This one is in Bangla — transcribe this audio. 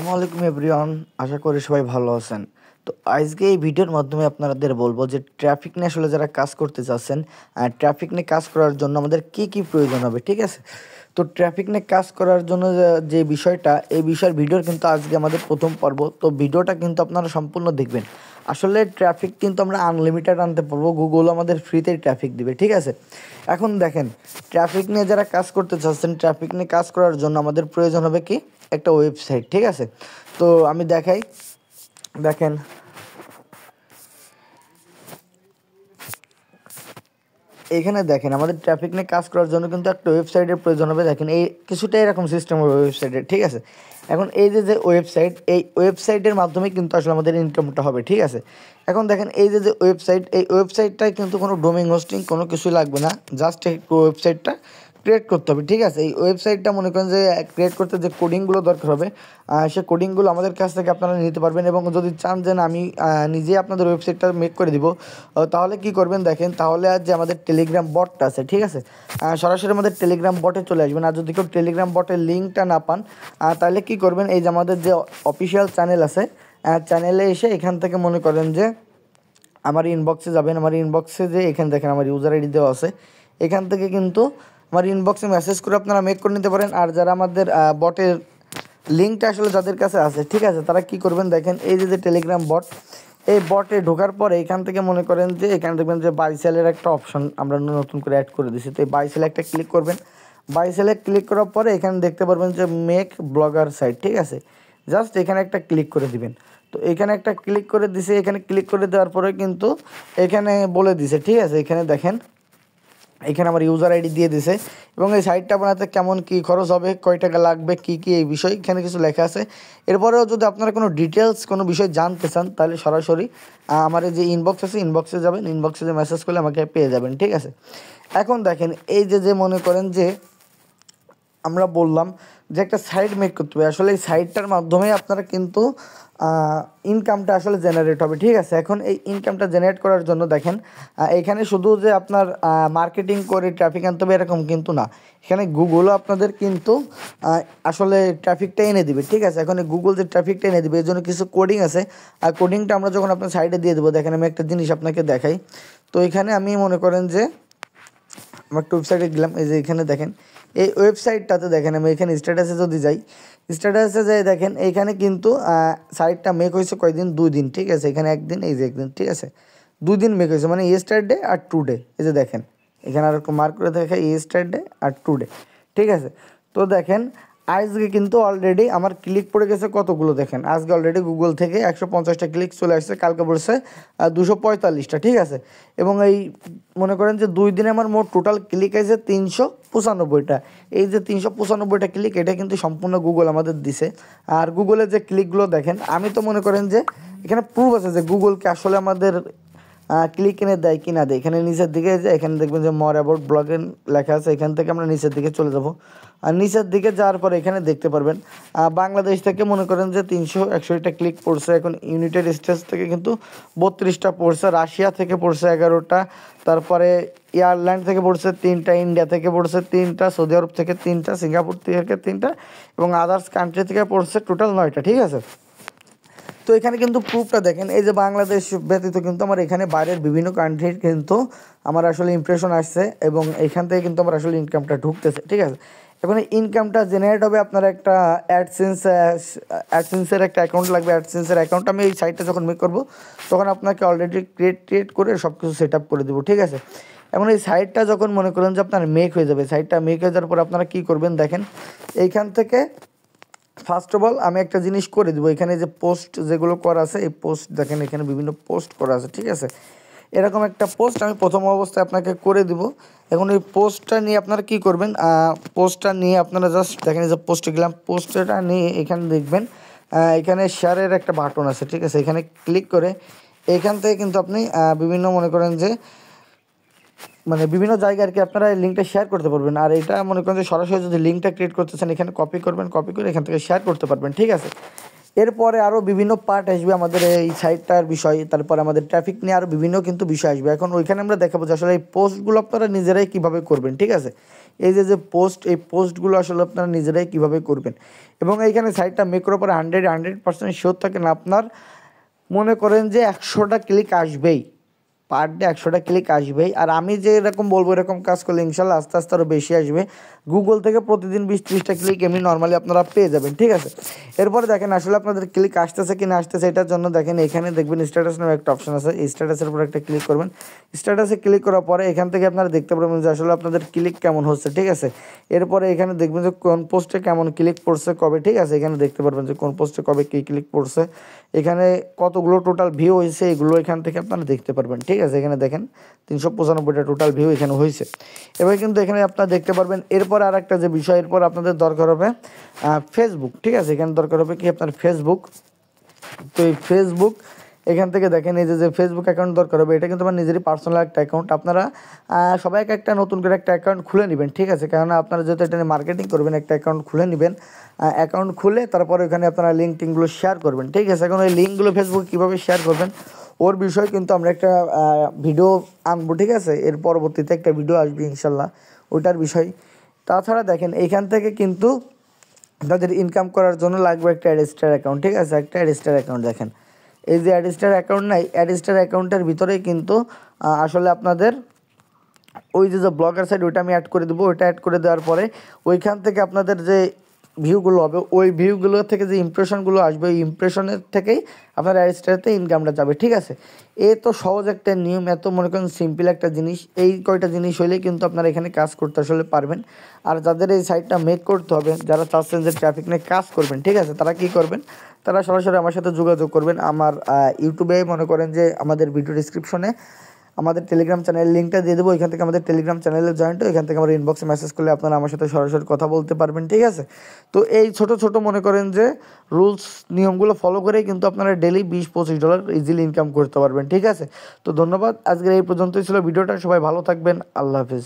আসসালামু আলাইকুম এভরিওয়ান। আশা করি সবাই ভালো আছেন। তো আজকে এই ভিডিওর মাধ্যমে আপনাদের বলবো যে ট্রাফিক নিয়ে আসলে যারা কাজ করতে চাচ্ছেন, ট্রাফিক নিয়ে কাজ করার জন্য আমাদের কি কি প্রয়োজন হবে, ঠিক আছে? তো ট্রাফিক নিয়ে কাজ করার জন্য যে বিষয়টা, এই বিষয়ের ভিডিওর কিন্তু আজকে আমাদের প্রথম পর্ব। তো ভিডিওটা কিন্তু আপনারা সম্পূর্ণ দেখবেন। আসলে ট্রাফিক কিন্তু আমরা আনলিমিটেড আনতে পারবো, গুগল আমাদের ফ্রিতেই ট্রাফিক দিবে, ঠিক আছে? এখন দেখেন, ট্রাফিক নিয়ে যারা কাজ করতে চাচ্ছেন, ট্রাফিক নিয়ে কাজ করার জন্য আমাদের প্রয়োজন হবে কি, একটা ওয়েবসাইট, ঠিক আছে? তো আমি দেখাই, দেখেন এখানে দেখেন আমাদের ট্রাফিক নিয়ে কাজ করার জন্য কিন্তু একটা ওয়েবসাইটের প্রয়োজন হবে। দেখেন এই কিছুটা এরকম সিস্টেম হবে ওয়েবসাইটের, ঠিক আছে? এখন এই যে ওয়েবসাইট, এই ওয়েবসাইটের মাধ্যমে কিন্তু আসলে আমাদের ইনকামটা হবে, ঠিক আছে? এখন দেখেন এই যে ওয়েবসাইট, এই ওয়েবসাইটটায় কিন্তু কোনো ডোমেইন হোস্টিং কোনো কিছুই লাগবে না, জাস্ট এই ওয়েবসাইটটা ক্রিয়েট করতে হবে, ঠিক আছে? এই ওয়েবসাইটটা মনে করেন যে ক্রিয়েট করতে যে কোডিংগুলো দরকার হবে, সে কোডিংগুলো আমাদের কাছ থেকে আপনারা নিতে পারবেন। এবং যদি চান যে না আমি নিজেই আপনাদের ওয়েবসাইটটা মেক করে দিব, তাহলে কি করবেন দেখেন, তাহলে আর যে আমাদের টেলিগ্রাম বটটা আছে, ঠিক আছে, সরাসরি আমাদের টেলিগ্রাম বটে চলে আসবেন। আর যদি কেউ টেলিগ্রাম বটের লিঙ্কটা না পান, তাহলে কি করবেন, এই যে আমাদের যে অফিসিয়াল চ্যানেল আছে, চ্যানেলে এসে এখান থেকে মনে করেন যে আমার ইনবক্সে যাবেন। আমার ইনবক্সে যে এখানে দেখেন আমার ইউজার আইডি দেওয়া আছে, এখান থেকে কিন্তু আমার ইনবক্সে মেসেজ করে আপনারা মেক করে নিতে পারেন। আর যারা আমাদের বটের লিঙ্কটা আসলে যাদের কাছে আছে, ঠিক আছে, তারা কি করবেন দেখেন, এই যে টেলিগ্রাম বট, এই বটে ঢোকার পরে এখান থেকে মনে করেন যে এখানে দেখবেন যে বাই সেলের একটা অপশন আমরা নতুন করে অ্যাড করে দিছি। তো এই বাই সেলে একটা ক্লিক করবেন। বাই সেলে ক্লিক করার পরে এখানে দেখতে পারবেন যে মেক ব্লগার সাইট, ঠিক আছে? জাস্ট এখানে একটা ক্লিক করে দিবেন। তো এখানে একটা ক্লিক করে দিছে, এখানে ক্লিক করে দেওয়ার পরে কিন্তু এখানে বলে দিছে, ঠিক আছে? এখানে দেখেন, এখানে আমার ইউজার আইডি দিয়ে দিছে এবং এই সাইটটা বানাতে কেমন কী খরচ হবে, কয় টাকা লাগবে, কী কী এই বিষয় এখানে কিছু লেখা আছে। এরপরেও যদি আপনারা কোনো ডিটেলস কোনো বিষয় জানতে চান, তাহলে সরাসরি আমার এই যে ইনবক্স আছে, ইনবক্সে যাবেন, ইনবক্সে যে মেসেজ করলে আমাকে পেয়ে যাবেন, ঠিক আছে? এখন দেখেন এই যে মনে করেন যে আমরা বললাম যে একটা সাইট মেক করতে হবে, আসলে এই সাইটটার মাধ্যমে আপনারা কিন্তু ইনকামটা আসলে জেনারেট হবে, ঠিক আছে? এখন এই ইনকামটা জেনারেট করার জন্য দেখেন, এখানে শুধু যে আপনার মার্কেটিং করে ট্রাফিক আনতে হবে এরকম কিন্তু না, এখানে গুগলও আপনাদের কিন্তু আসলে ট্রাফিকটা এনে দিবে, ঠিক আছে? এখন গুগল যে ট্রাফিকটা এনে দিবে এর জন্য কিছু কোডিং আছে, আর কোডিংটা আমরা যখন আপনার সাইটে দিয়ে দেবো, দেখেন আমি একটা জিনিস আপনাকে দেখাই। তো এখানে আমি মনে করেন যে আমার একটা ওয়েবসাইটে গেলাম, এই যে এখানে দেখেন এই ওয়েবসাইটটাতে দেখেন, আমি এখানে স্ট্যাটাসে যদি যাই, স্ট্যাটাসে যাই দেখেন এইখানে কিন্তু সাইটটা মেক হয়েছে কয়দিন, 2 দিন, ঠিক আছে? এখানে একদিন, এই যে একদিন, ঠিক আছে? 2 দিন মেক হয়েছে, মানে ইয়েস্টারডে আর টুডে, এই যে দেখেন এখানে আর মার্ক করে দেখায় ইয়েস্টারডে আর টুডে, ঠিক আছে? তো দেখেন আজকে কিন্তু অলরেডি আমার ক্লিক পড়ে গেছে কতগুলো, দেখেন আজকে অলরেডি গুগল থেকে 150টা ক্লিক চলে আসছে, কালকে পড়ছে 245টা, ঠিক আছে? এবং এই মনে করেন যে 2 দিনে আমার মোট টোটাল ক্লিক আছে 395টা। এই যে 395টা ক্লিক, এটা কিন্তু সম্পূর্ণ গুগল আমাদের দিছে। আর গুগলের যে ক্লিকগুলো দেখেন, আমি তো মনে করেন যে এখানে প্রুফ আছে যে গুগলকে আসলে আমাদের ক্লিক এনে দেয় কি না দেয়। এখানে নিচের দিকে যে এখানে দেখবেন যে মর অ্যাবাউট ব্লগের লেখা আছে, এখান থেকে আমরা নিচের দিকে চলে যাব। আর নিচের দিকে যাওয়ার পরে এখানে দেখতে পারবেন বাংলাদেশ থেকে মনে করেন যে 361টা ক্লিক পড়ছে। এখন ইউনাইটেড স্টেটস থেকে কিন্তু 32টা পড়ছে, রাশিয়া থেকে পড়ছে 11টা, তারপরে এয়ারল্যান্ড থেকে পড়ছে 3টা, ইন্ডিয়া থেকে পড়ছে 3টা, সৌদি আরব থেকে 3টা, সিঙ্গাপুর থেকে 3টা এবং আদার্স কান্ট্রি থেকে পড়ছে টোটাল 9টা, ঠিক আছে? তো এখানে কিন্তু প্রুফটা দেখেন, এই যে বাংলাদেশ ব্যতীত কিন্তু আমার এখানে বাইরের বিভিন্ন কান্ট্রির কিন্তু আমার আসলে ইমপ্রেশন আসছে এবং এখান থেকে কিন্তু আমার আসলে ইনকামটা ঢুকতেছে, ঠিক আছে? এখন এই ইনকামটা জেনারেট হবে, আপনার একটা অ্যাডসেন্সের একটা অ্যাকাউন্ট লাগবে। অ্যাডসেন্সের অ্যাকাউন্ট আমি এই সাইটটা যখন মেক করবো, তখন আপনাকে অলরেডি ক্রিয়েট করে সব কিছু সেট আপ করে দেবো, ঠিক আছে? এখন এই সাইটটা যখন মনে করেন যে আপনার মেক হয়ে যাবে, সাইটটা মেক হয়ে যাওয়ার পর আপনারা কী করবেন দেখেন, এইখান থেকে ফার্স্ট অফ অল আমি একটা জিনিস করে দেবো। এখানে যে পোস্ট যেগুলো করা আছে, এই পোস্ট দেখেন এখানে বিভিন্ন পোস্ট করা আছে, ঠিক আছে? এরকম একটা পোস্ট আমি প্রথম অবস্থায় আপনাকে করে দিব। এখন এই পোস্টটা নিয়ে আপনারা কী করবেন, পোস্টটা নিয়ে আপনারা জাস্ট দেখেন যে পোস্টে গেলাম, পোস্টটা নিয়ে এখানে দেখবেন এখানে শেয়ারের একটা বাটন আছে, ঠিক আছে? এখানে ক্লিক করে এখান থেকে কিন্তু আপনি বিভিন্ন মনে করেন যে মানে বিভিন্ন জায়গায় আর কি আপনারা এই লিঙ্কটা শেয়ার করতে পারবেন। আর এটা মনে করেন যে সরাসরি যদি লিঙ্কটা ক্রিয়েট করতে চান, এখানে কপি করবেন, কপি করে এখান থেকে শেয়ার করতে পারবেন, ঠিক আছে? এরপরে আরও বিভিন্ন পার্ট আসবে আমাদের এই সাইটটার বিষয়, তারপরে আমাদের ট্রাফিক নিয়ে আরও বিভিন্ন কিন্তু বিষয় আসবে। এখন ওইখানে আমরা দেখাবো যে আসলে এই পোস্টগুলো আপনারা নিজেরাই কীভাবে করবেন, ঠিক আছে। এই যে পোস্ট, এই পোস্টগুলো আসলে আপনারা নিজেরাই কীভাবে করবেন, এবং এইখানে সাইটটা মেক করার পরে 100% শিওর থাকেন আপনার মনে করেন যে 100টা ক্লিক আসবেই, পার ডে 100টা ক্লিক আসবেই। আর আমি যে এরকম বলবো এরকম কাজ করলে ইনশাল্লাহ আস্তে আস্তে আরও বেশি আসবে। গুগল থেকে প্রতিদিন 20-30টা ক্লিক এমনি নর্মালি আপনারা পেয়ে যাবেন, ঠিক আছে। এরপরে দেখেন আসলে আপনাদের ক্লিক আসতেছে কি না আসতেছে, এটার জন্য দেখেন এখানে দেখবেন স্ট্যাটাস নামে একটা অপশন আছে, এই স্ট্যাটাসের উপর একটা ক্লিক করবেন। স্ট্যাটাসে ক্লিক করার পরে এখান থেকে আপনারা দেখতে পারবেন যে আসলে আপনাদের ক্লিক কেমন হচ্ছে, ঠিক আছে। এরপরে এখানে দেখবেন যে কোন পোস্টে কেমন ক্লিক পড়ছে কবে, ঠিক আছে। এখানে দেখতে পারবেন যে কোন পোস্টে কবে কী ক্লিক পড়ছে, এখানে কতগুলো টোটাল ভিউ হয়েছে এগুলো এখান থেকে আপনারা দেখতে পারবেন, ঠিক আছে। এখানে দেখেন 395টা টোটাল ভিউ এখানে হয়েছে। এবার কিন্তু এখানে আপনারা দেখতে পারবেন। এরপর আর একটা যে বিষয়, এরপর আপনাদের দরকার হবে ফেসবুক, ঠিক আছে। এখানে দরকার হবে কি আপনার ফেসবুক। তো এই ফেসবুক এখান থেকে দেখেন এই যে ফেসবুক অ্যাকাউন্ট দরকার হবে, এটা কিন্তু আমার নিজেরই পার্সোনাল একটা অ্যাকাউন্ট। আপনারা সবাই একটা নতুন করে একটা অ্যাকাউন্ট খুলে নেবেন, ঠিক আছে। কেননা আপনারা যেহেতু এটা নিয়ে মার্কেটিং করবেন, একটা অ্যাকাউন্ট খুলে নেবেন। অ্যাকাউন্ট খুলে তারপরে ওখানে আপনারা লিঙ্ক টিঙ্কগুলো শেয়ার করবেন, ঠিক আছে। এখন ওই লিঙ্কগুলো ফেসবুকে কীভাবে শেয়ার করবেন ওর বিষয়ে কিন্তু আমরা একটা ভিডিও আনবো, ঠিক আছে। এর পরবর্তীতে একটা ভিডিও আসবে ইনশাল্লাহ ওইটার বিষয়। তাছাড়া দেখেন এইখান থেকে কিন্তু তাদের ইনকাম করার জন্য লাগবে একটা অ্যাডস্টার অ্যাকাউন্ট, ঠিক আছে। একটা অ্যাডস্টার অ্যাকাউন্ট দেখেন, এই যে অ্যাডস্টার অ্যাকাউন্ট নাই, অ্যাডস্টার অ্যাকাউন্টের ভিতরেই কিন্তু আসলে আপনাদের ওই যে ব্লগার সাইট ওইটা আমি অ্যাড করে দেবো। ওইটা অ্যাড করে দেওয়ার পরে ওইখান থেকে আপনাদের যে ভিউগুলো হবে, ওই ভিউগুলো থেকে যে ইমপ্রেশনগুলো আসবে, ওই ইমপ্রেশনের থেকেই আপনার অ্যাডস্টারতে ইনকামটা যাবে, ঠিক আছে। এ তো সহজ একটা নিয়ম, এত মনে করেন সিম্পল একটা জিনিস। এই কয়টা জিনিস হলেই কিন্তু আপনারা এখানে কাজ করতে আসলে পারবেন। আর যাদের এই সাইটটা মেক করতে হবে, যারা চাচ্ছেন যে ট্রাফিক নিয়ে কাজ করবেন, ঠিক আছে, তারা কী করবেন, তারা সরাসরি আমার সাথে যোগাযোগ করবেন। আমার ইউটিউবে মনে করেন যে আমাদের ভিডিও ডিসক্রিপশনে আমাদের টেলিগ্রাম চ্যানেলের লিঙ্কটা দিয়ে দেবো, এখান থেকে আমাদের টেলিগ্রাম চ্যানেলে জয়েন্ট এখান থেকে আমার ইনবক্সে মেসেজ করলে আপনারা আমার সাথে সরাসরি কথা বলতে পারবেন, ঠিক আছে। তো এই ছোট ছোট মনে করেন যে রুলস নিয়মগুলো ফলো করেই কিন্তু আপনারা ডেলি $20-25 ইজিলি ইনকাম করতে পারবেন, ঠিক আছে। তো ধন্যবাদ, আজকের এই পর্যন্তই ছিল ভিডিওটা। সবাই ভালো থাকবেন, আল্লাহ হাফিজ।